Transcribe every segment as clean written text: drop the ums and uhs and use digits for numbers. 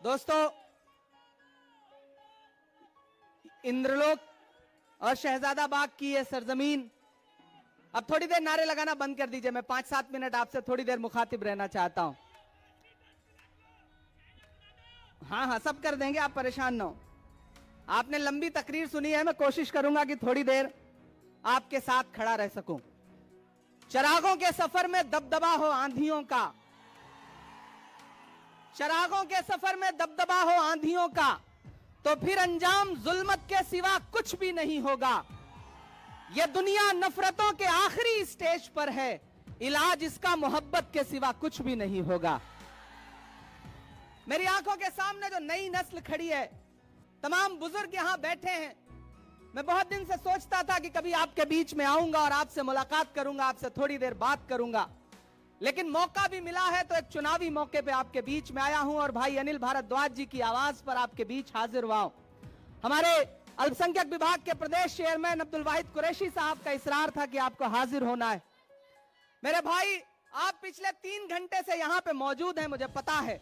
दोस्तों, इंद्रलोक और शहजादा बाग की ये सरजमीन, अब थोड़ी देर नारे लगाना बंद कर दीजिए। मैं 5-7 मिनट आपसे थोड़ी देर मुखातिब रहना चाहता हूं। हाँ, सब कर देंगे, आप परेशान ना हो। आपने लंबी तकरीर सुनी है, मैं कोशिश करूंगा कि थोड़ी देर आपके साथ खड़ा रह सकूं। चिरागों के सफर में दबदबा हो आंधियों का, चिरागों के सफर में दबदबा हो आंधियों का, तो फिर अंजाम जुल्मत के सिवा कुछ भी नहीं होगा। यह दुनिया नफरतों के आखिरी स्टेज पर है, इलाज इसका मोहब्बत के सिवा कुछ भी नहीं होगा। मेरी आंखों के सामने जो नई नस्ल खड़ी है, तमाम बुजुर्ग यहां बैठे हैं। मैं बहुत दिन से सोचता था कि कभी आपके बीच में आऊंगा और आपसे मुलाकात करूंगा, आपसे थोड़ी देर बात करूंगा, लेकिन मौका भी मिला है तो एक चुनावी मौके पे आपके बीच में आया हूं और भाई अनिल भारद्वाज जी की आवाज पर आपके बीच हाजिर हुआ हूं। हमारे अल्पसंख्यक विभाग के प्रदेश चेयरमैन अब्दुल वाहिद कुरैशी साहब का इसरार था कि आपको हाजिर होना है। मेरे भाई, आप पिछले 3 घंटे से यहां पे मौजूद हैं, मुझे पता है,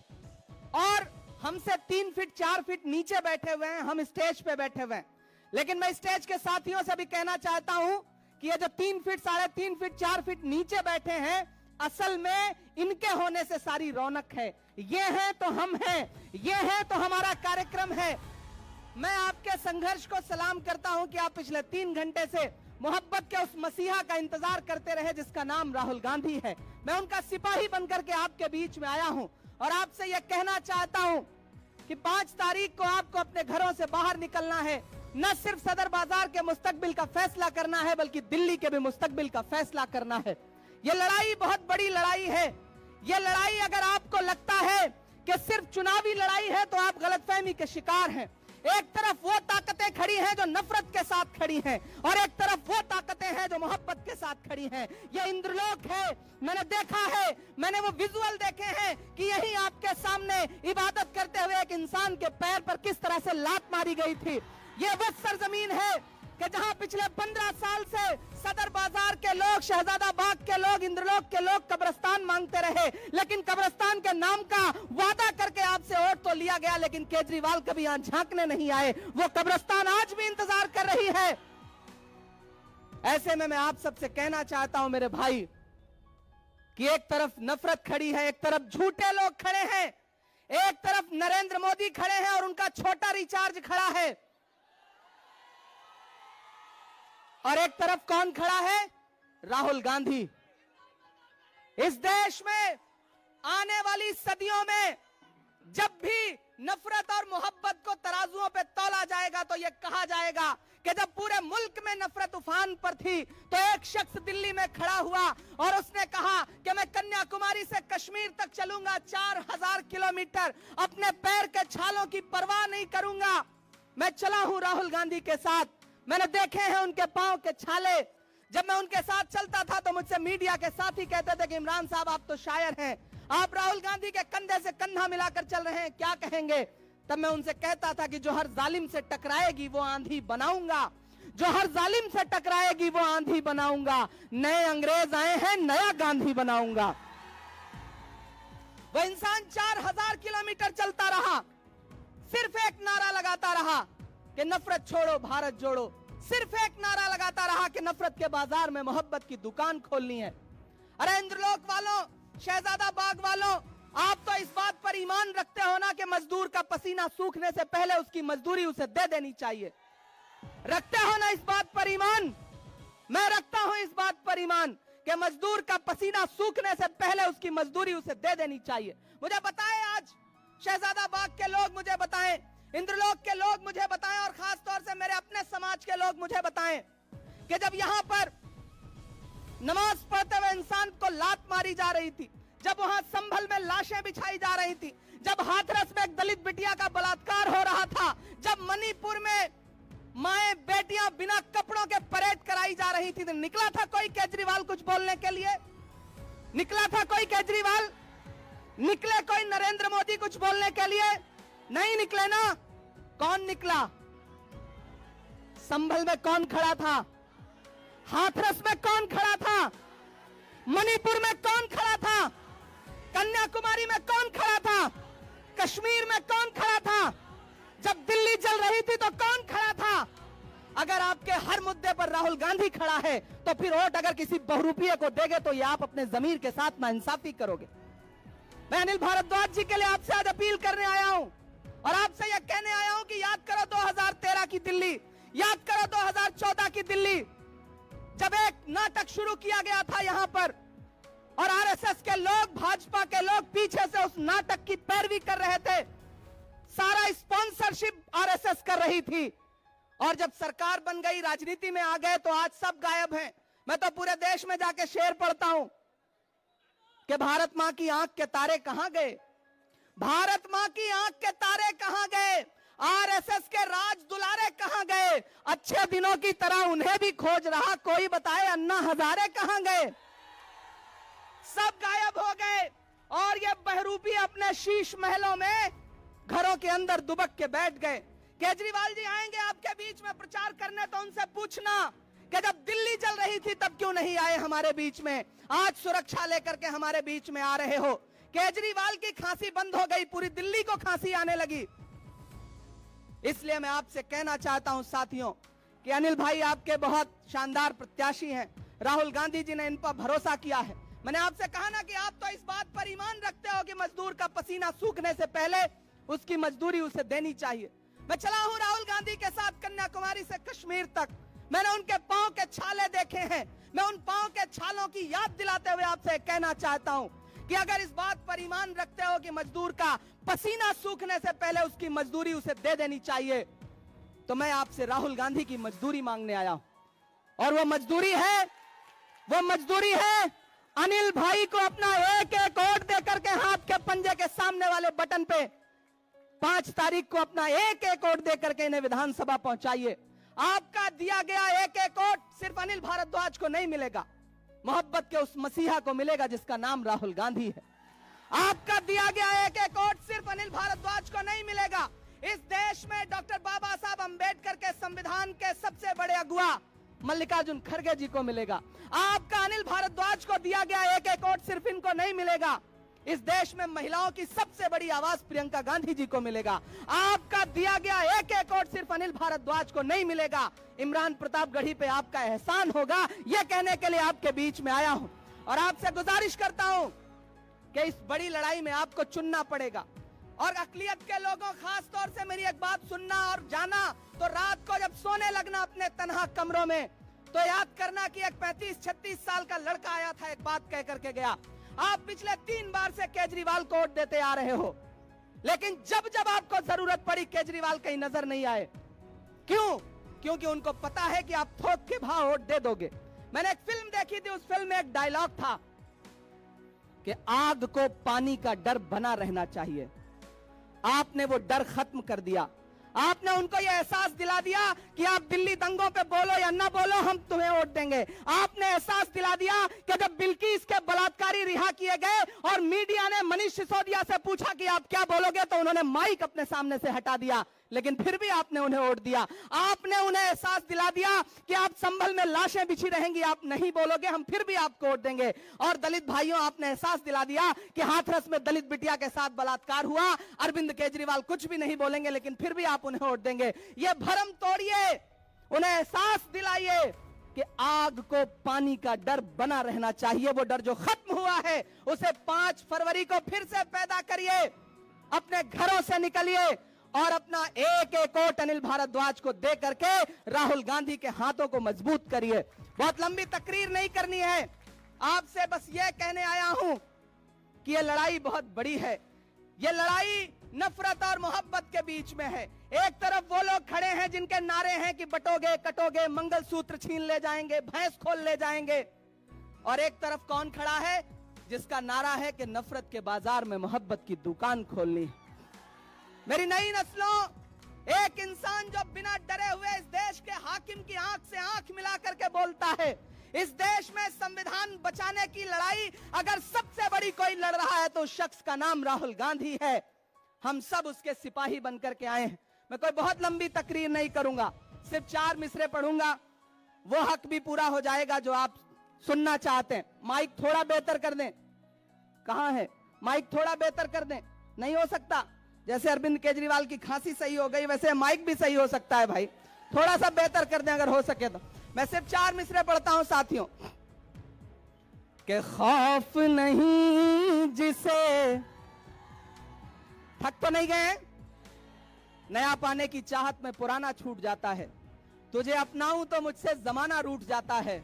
और हमसे 3 फीट 4 फीट नीचे बैठे हुए हैं, हम स्टेज पे बैठे हुए हैं। लेकिन मैं स्टेज के साथियों से भी कहना चाहता हूं कि ये जो 3 फीट 3.5 फीट 4 फीट नीचे बैठे हैं, असल में इनके होने से सारी रौनक है। ये हैं तो हम हैं, ये हैं तो हमारा कार्यक्रम है। मैं आपके संघर्ष को सलाम करता हूं कि आप पिछले 3 घंटे से मोहब्बत के उस मसीहा का इंतजार करते रहे जिसका नाम राहुल गांधी है। मैं उनका सिपाही बनकर के आपके बीच में आया हूं और आपसे यह कहना चाहता हूं कि 5 तारीख को आपको अपने घरों से बाहर निकलना है। न सिर्फ सदर बाजार के मुस्तकबिल का फैसला करना है, बल्कि दिल्ली के भी मुस्तकबिल का फैसला करना है। यह लड़ाई बहुत बड़ी लड़ाई है। यह लड़ाई, अगर आपको लगता है कि सिर्फ चुनावी लड़ाई है, तो आप गलतफहमी के शिकार हैं। एक तरफ वो ताकतें खड़ी हैं जो नफरत के साथ खड़ी हैं, और एक तरफ वो ताकतें हैं जो मोहब्बत के साथ खड़ी हैं। यह इंद्रलोक है। मैंने देखा है, मैंने वो विजुअल देखे हैं कि यही आपके सामने इबादत करते हुए एक इंसान के पैर पर किस तरह से लात मारी गई थी। यह वो सरजमीन है कि जहां पिछले 15 साल से सदर बाजार के लोग, शहजादा बाग के लोग, इंद्रलोक के लोग कब्रिस्तान मांगते रहे, लेकिन कब्रिस्तान के नाम का वादा करके आपसे वोट तो लिया गया, लेकिन केजरीवाल कभी यहां झांकने नहीं आए। वो कब्रिस्तान आज भी इंतजार कर रही है। ऐसे में मैं आप सबसे कहना चाहता हूं मेरे भाई कि एक तरफ नफरत खड़ी है, एक तरफ झूठे लोग खड़े हैं, एक तरफ नरेंद्र मोदी खड़े हैं और उनका छोटा रिचार्ज खड़ा है, और एक तरफ कौन खड़ा है? राहुल गांधी। इस देश में आने वाली सदियों में जब भी नफरत और मोहब्बत को तराजुओं पे तौला जाएगा, तो यह कहा जाएगा कि जब पूरे मुल्क में नफरत उफान पर थी, तो एक शख्स दिल्ली में खड़ा हुआ और उसने कहा कि मैं कन्याकुमारी से कश्मीर तक चलूंगा 4000 किलोमीटर, अपने पैर के छालों की परवाह नहीं करूंगा। मैं चला हूं राहुल गांधी के साथ, मैंने देखे हैं उनके पांव के छाले। जब मैं उनके साथ चलता था तो मुझसे मीडिया के साथी कहते थे कि इमरान साहब आप तो शायर हैं, आप राहुल गांधी के कंधे से कंधा मिलाकर चल रहे हैं, क्या कहेंगे? तब मैं उनसे कहता था कि जो हर जालिम से टकराएगी वो आंधी बनाऊंगा, जो हर जालिम से टकराएगी वो आंधी बनाऊंगा। नए अंग्रेज आए हैं, नया गांधी बनाऊंगा। वो इंसान 4000 किलोमीटर चलता रहा, सिर्फ एक नारा लगाता रहा कि नफरत छोड़ो भारत जोड़ो, सिर्फ एक नारा लगाता रहा कि नफरत के बाजार में मोहब्बत की दुकान खोलनी है। अरे इंद्रलोक वालों, शहजादा बाग वालों, आप तो इस बात पर ईमान रखते हो ना कि मजदूर का पसीना सूखने से पहले उसकी मजदूरी उसे दे देनी चाहिए। रखते हो ना इस बात पर ईमान? मैं रखता हूं इस बात पर ईमान कि मजदूर का पसीना सूखने से पहले उसकी मजदूरी उसे दे देनी चाहिए। मुझे बताएं, आज शहजादा बाग के लोग मुझे बताएं, इंद्रलोक के लोग मुझे बताएं, और खास तौर से मेरे अपने समाज के लोग मुझे बताएं कि जब यहां पर नमाज पढ़ते हुए इंसान को लात मारी जा रही थी, जब वहां संभल में लाशें बिछाई जा रही थी, जब हाथरस में एक दलित बिटिया का बलात्कार हो रहा था, जब मणिपुर में माएं बेटियां बिना कपड़ों के परेड कराई जा रही थी, तो निकला था कोई केजरीवाल कुछ बोलने के लिए? निकला था कोई केजरीवाल? निकले कोई नरेंद्र मोदी कुछ बोलने के लिए? नहीं निकले ना। कौन निकला? संभल में कौन खड़ा था? हाथरस में कौन खड़ा था? मणिपुर में कौन खड़ा था? कन्याकुमारी में कौन खड़ा था? कश्मीर में कौन खड़ा था? जब दिल्ली जल रही थी तो कौन खड़ा था? अगर आपके हर मुद्दे पर राहुल गांधी खड़ा है तो फिर वोट अगर किसी बहुरूपिये को देंगे तो ये आप अपने जमीर के साथ नाइंसाफी करोगे। मैं अनिल भारद्वाज जी के लिए आपसे आज अपील करने आया हूं और आपसे यह कहने आया हूं कि याद करो 2013 की दिल्ली, याद करो 2014 की दिल्ली, जब एक नाटक शुरू किया गया था यहां पर और आरएसएस के लोग, भाजपा के लोग पीछे से उस नाटक की पैरवी कर रहे थे। सारा स्पॉन्सरशिप आरएसएस कर रही थी और जब सरकार बन गई, राजनीति में आ गए तो आज सब गायब हैं। मैं तो पूरे देश में जाके शेर पढ़ता हूं कि भारत मां की आंख के तारे कहां गए, भारत मां की आंख के तारे कहां गए, आरएसएस के राज दुलारे कहां गए, अच्छे दिनों की तरह उन्हें भी खोज रहा कोई, बताए अन्ना हजारे कहां गए। सब गायब हो गए और ये बहरूपी अपने शीश महलों में घरों के अंदर दुबक के बैठ गए। केजरीवाल जी आएंगे आपके बीच में प्रचार करने तो उनसे पूछना कि जब दिल्ली चल रही थी तब क्यों नहीं आए हमारे बीच में, आज सुरक्षा लेकर के हमारे बीच में आ रहे हो। केजरीवाल की खांसी बंद हो गई, पूरी दिल्ली को खांसी आने लगी। इसलिए मैं आपसे कहना चाहता हूं साथियों कि अनिल भाई आपके बहुत शानदार प्रत्याशी हैं, राहुल गांधी जी ने इन पर भरोसा किया है। मैंने आपसे कहा ना कि आप तो इस बात पर ईमान रखते हो कि मजदूर का पसीना सूखने से पहले उसकी मजदूरी उसे देनी चाहिए। मैं चला हूं राहुल गांधी के साथ कन्याकुमारी से कश्मीर तक, मैंने उनके पांव के छाले देखे हैं। मैं उन पांव के छालों की याद दिलाते हुए आपसे कहना चाहता हूं कि अगर इस बात पर ईमान रखते हो कि मजदूर का पसीना सूखने से पहले उसकी मजदूरी उसे दे देनी चाहिए, तो मैं आपसे राहुल गांधी की मजदूरी मांगने आया हूं। और वो मजदूरी है अनिल भाई को अपना एक एक वोट देकर के हाथ के पंजे के सामने वाले बटन पे 5 तारीख को अपना एक एक वोट देकर के इन्हें विधानसभा पहुंचाइए। आपका दिया गया एक एक वोट सिर्फ अनिल भारद्वाज को नहीं मिलेगा, मोहब्बत के उस मसीहा को मिलेगा जिसका नाम राहुल गांधी है। आपका दिया गया एक एक वोट सिर्फ अनिल भारद्वाज को नहीं मिलेगा, इस देश में डॉक्टर बाबा साहब अंबेडकर के संविधान के सबसे बड़े अगुआ मल्लिकार्जुन खड़गे जी को मिलेगा। आपका अनिल भारद्वाज को दिया गया एक एक वोट सिर्फ इनको नहीं मिलेगा, इस देश में महिलाओं की सबसे बड़ी आवाज प्रियंका गांधी जी को मिलेगा। आपका दिया गया एक एक वोट सिर्फ अनिल भारद्वाज को नहीं मिलेगा, इमरान प्रतापगढ़ी पे आपका एहसान होगा। यह कहने के लिए आपके बीच में आया हूं और आपसे गुजारिश करता हूं कि इस बड़ी लड़ाई में आपको चुनना पड़ेगा। और अकलियत के लोगों, खास तौर से मेरी एक बात सुनना और जाना, तो रात को जब सोने लगना अपने तन्हा कमरों में, तो याद करना कि एक 35-36 साल का लड़का आया था, एक बात कह करके गया। आप पिछले 3 बार से केजरीवाल को वोट देते आ रहे हो, लेकिन जब जब आपको जरूरत पड़ी केजरीवाल कहीं नजर नहीं आए। क्यों? क्योंकि उनको पता है कि आप थोक के भाव वोट दे दोगे। मैंने एक फिल्म देखी थी, उस फिल्म में एक डायलॉग था कि आग को पानी का डर बना रहना चाहिए। आपने वो डर खत्म कर दिया, आपने उनको यह एहसास दिला दिया कि आप दिल्ली दंगों पे बोलो या ना बोलो, हम तुम्हें वोट देंगे। आपने एहसास दिला दिया कि जब बिल्किस के बलात्कारी रिहा किए गए और मीडिया ने मनीष सिसोदिया से पूछा कि आप क्या बोलोगे, तो उन्होंने माइक अपने सामने से हटा दिया, लेकिन फिर भी आपने उन्हें वोट दिया। आपने उन्हें एहसास दिला दिया कि आप संभल में लाशें बिछी रहेंगी, आप नहीं बोलोगे, हम फिर भी आपको वोट देंगे। और दलित भाइयों, आपने एहसास दिला दिया कि हाथरस में दलित बिटिया के साथ बलात्कार हुआ, अरविंद केजरीवाल कुछ भी नहीं बोलेंगे, लेकिन फिर भी आप उन्हें वोट देंगे। ये भरम तोड़िए, उन्हें एहसास दिलाइए कि आग को पानी का डर बना रहना चाहिए। वो डर जो खत्म हुआ है उसे 5 फरवरी को फिर से पैदा करिए, अपने घरों से निकलिए और अपना एक एक वोट अनिल भारद्वाज को दे करके राहुल गांधी के हाथों को मजबूत करिए। बहुत लंबी तकरीर नहीं करनी है, आपसे बस ये कहने आया हूं कि ये लड़ाई बहुत बड़ी है। ये लड़ाई नफरत और मोहब्बत के बीच में है। एक तरफ वो लोग खड़े हैं जिनके नारे हैं कि बटोगे कटोगे, मंगलसूत्र छीन ले जाएंगे, भैंस खोल ले जाएंगे, और एक तरफ कौन खड़ा है जिसका नारा है कि नफरत के बाजार में मोहब्बत की दुकान खोलनी है। मेरी नई नस्लों, एक इंसान जो बिना डरे हुए इस देश के हाकिम की आंख से आंख मिला करके बोलता है, इस देश में संविधान बचाने की लड़ाई अगर सबसे बड़ी कोई लड़ रहा है तो उस शख्स का नाम राहुल गांधी है। हम सब उसके सिपाही बनकर के आए हैं। मैं कोई बहुत लंबी तकरीर नहीं करूंगा, सिर्फ 4 मिसरे पढ़ूंगा, वो हक भी पूरा हो जाएगा जो आप सुनना चाहते हैं। माइक थोड़ा बेहतर कर दें, कहां है माइक? थोड़ा बेहतर कर दें, नहीं हो सकता? जैसे अरविंद केजरीवाल की खांसी सही हो गई वैसे माइक भी सही हो सकता है भाई, थोड़ा सा बेहतर कर दें अगर हो सके तो। मैं सिर्फ 4 मिसरे पढ़ता हूं साथियों। कि खौफ नहीं जिसे, थक तो नहीं गए? नया पाने की चाहत में पुराना छूट जाता है, तुझे अपनाऊं तो मुझसे जमाना रूठ जाता है।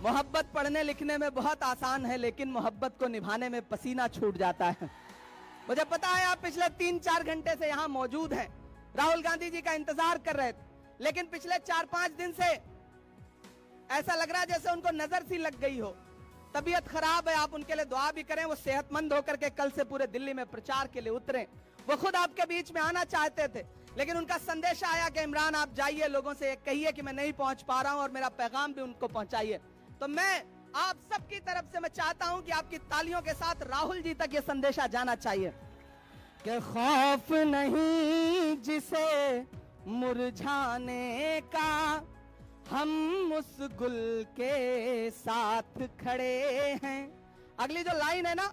मोहब्बत पढ़ने लिखने में बहुत आसान है, लेकिन मोहब्बत को निभाने में पसीना छूट जाता है। मुझे पता है आप पिछले 3-4 घंटे से यहां मौजूद हैं, राहुल गांधी जी का इंतजार कर रहे थे, लेकिन पिछले 4-5 दिन से ऐसा लग रहा है जैसे उनको नजर सी लग गई हो, तबीयत खराब है। आप उनके लिए दुआ भी करें, वो सेहतमंद होकर के कल से पूरे दिल्ली में प्रचार के लिए उतरे। वो खुद आपके बीच में आना चाहते थे, लेकिन उनका संदेश आया कि इमरान आप जाइए, लोगों से कहिए कि मैं नहीं पहुंच पा रहा हूं और मेरा पैगाम भी उनको पहुंचाइए। तो मैं आप सबकी तरफ से मैं चाहता हूं कि आपकी तालियों के साथ राहुल जी तक ये संदेशा जाना चाहिए कि खौफ नहीं जिसे मुरझाने का, हम उस गुल के साथ खड़े हैं। अगली जो लाइन है ना,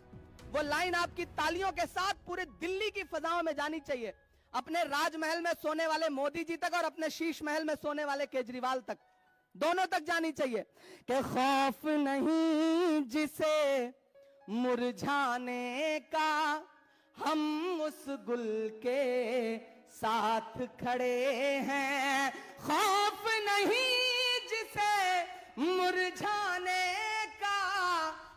वो लाइन आपकी तालियों के साथ पूरे दिल्ली की फजाओं में जानी चाहिए, अपने राजमहल में सोने वाले मोदी जी तक और अपने शीश महल में सोने वाले केजरीवाल तक, दोनों तक जानी चाहिए कि खौफ नहीं जिसे मुरझाने का, हम उस गुल के साथ खड़े हैं। खौफ नहीं जिसे मुरझाने का,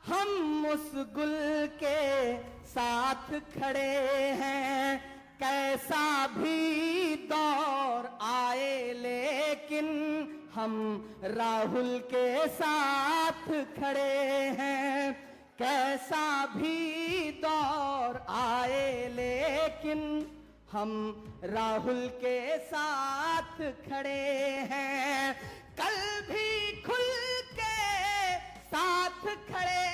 हम उस गुल के साथ खड़े हैं। कैसा भी दौर आए लेकिन हम राहुल के साथ खड़े हैं। कैसा भी दौर आए लेकिन हम राहुल के साथ खड़े हैं। कल भी खुल के साथ खड़े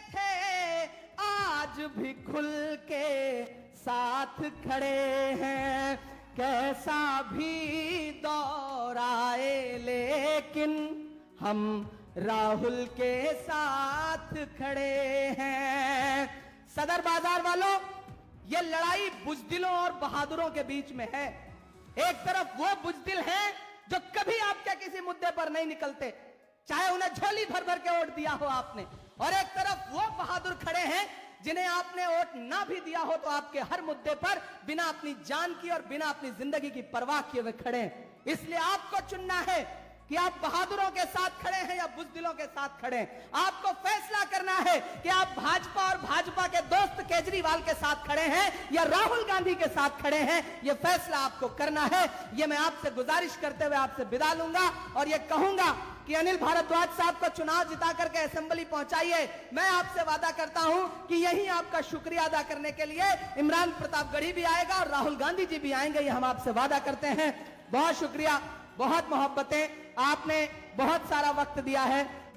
थे, आज भी खुल के साथ खड़े हैं। कैसा भी दौर आए लेकिन हम राहुल के साथ खड़े हैं। सदर बाजार वालों, ये लड़ाई बुजदिलों और बहादुरों के बीच में है। एक तरफ वो बुजदिल हैं जो कभी आपके किसी मुद्दे पर नहीं निकलते, चाहे उन्हें झोली भर भर के वोट दिया हो आपने, और एक तरफ वो बहादुर खड़े हैं जिन्हें आपने वोट ना भी दिया हो तो आपके हर मुद्दे पर बिना अपनी जान की और बिना अपनी जिंदगी की परवाह किए हुए खड़े हैं। इसलिए आपको चुनना है कि आप बहादुरों के साथ खड़े हैं या बुजदिलों के साथ खड़े हैं। आपको फैसला करना है कि आप भाजपा और भाजपा के दोस्त केजरीवाल के साथ खड़े हैं या राहुल गांधी के साथ खड़े हैं। यह फैसला आपको करना है। यह मैं आपसे गुजारिश करते हुए आपसे विदा लूंगा और यह कहूंगा कि अनिल भारद्वाज साहब को चुनाव जिता करके असेंबली पहुंचाइए। मैं आपसे वादा करता हूं कि यही आपका शुक्रिया अदा करने के लिए इमरान प्रतापगढ़ी भी आएगा और राहुल गांधी जी भी आएंगे, यह हम आपसे वादा करते हैं। बहुत शुक्रिया, बहुत मोहब्बतें, आपने बहुत सारा वक्त दिया है।